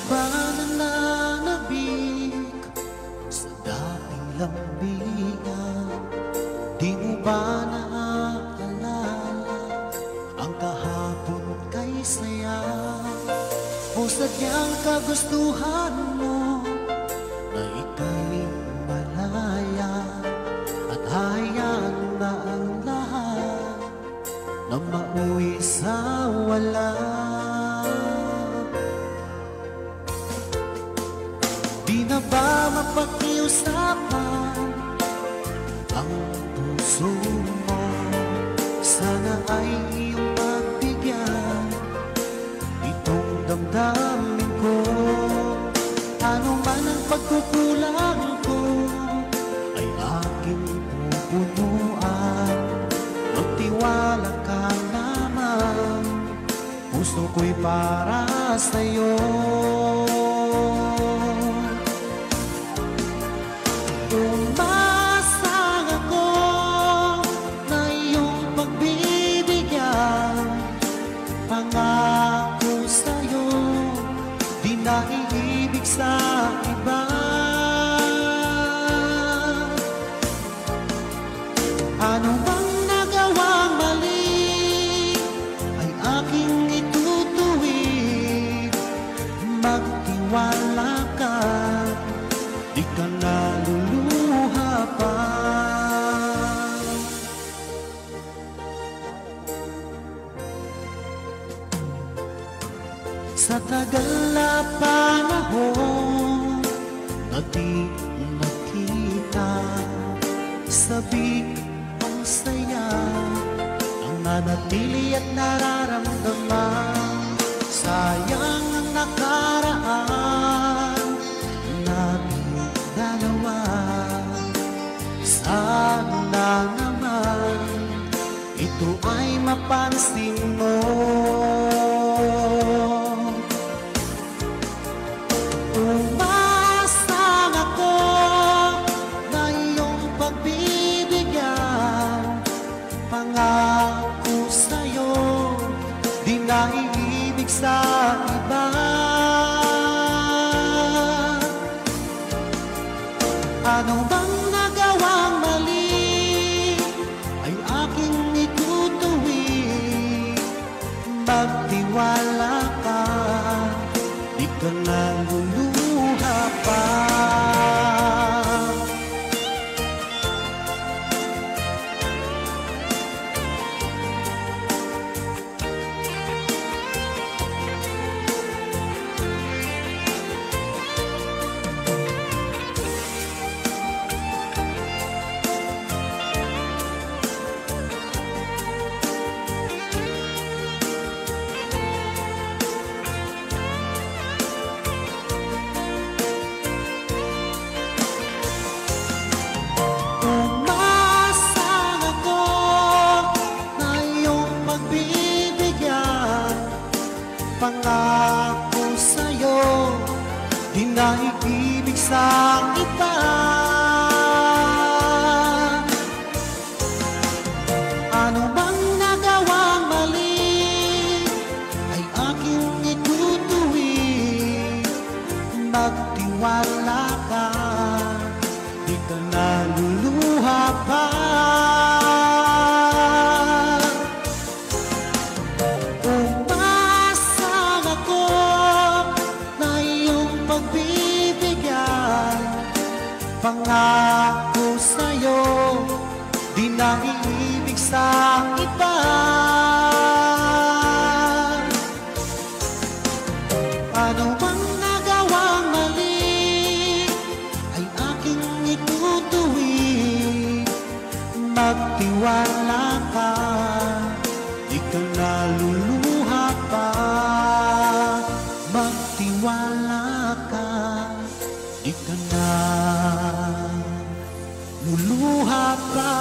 ba nananabik sa dating lambigan? Di mo ba naaalala ang kahapon kay saya? O sadyang kagustuhan mo na ika'y malaya at hayaan na ang lahat na mauwi sa wala? Di na ba mapakiusapan ang puso mo? Sana ay iyong magbigyan itong damdamin ko. Ano man ang pagkukulang ko ay aking pupunuan. Magtiwala ka naman, puso ko'y para sa'yo. Umasang ako na iyong pagbibigyan. Pangako sa'yo, di na iibig sa iba. Ano bang nagawang mali ay aking itutuwid. Magtiwala ka, di ka naluluha pa. Sa tagal na panahon na di nakita, sabik ang saya ang nanatili at nararamdaman. Sayang ang nakaraan nating dalawa. Sana naman ito ay mapansin mo. Umasang ako na iyong pagbibigyan. Pangako sa'yo, di na iibig sa iba. Ano bang nagawang mali ay aking itutuwid. Magtiwala ka, di ka naluluha pa. Umasang ako na iyong pagbibigyan. Pangako sa'yo, di na iibig sa iba. Ano bang nagawang mali ay aking itutuwid. Magtiwala ka, di ka naluluha pa. Umasang ako na iyong pagbibigyan. Pangako sa'yo, di na iibig sa iba. Ano bang nagawang mali ay aking itutuwid. Magtiwala ka, di ka naluluha pa. Magtiwala ka, di ka naluluha pa.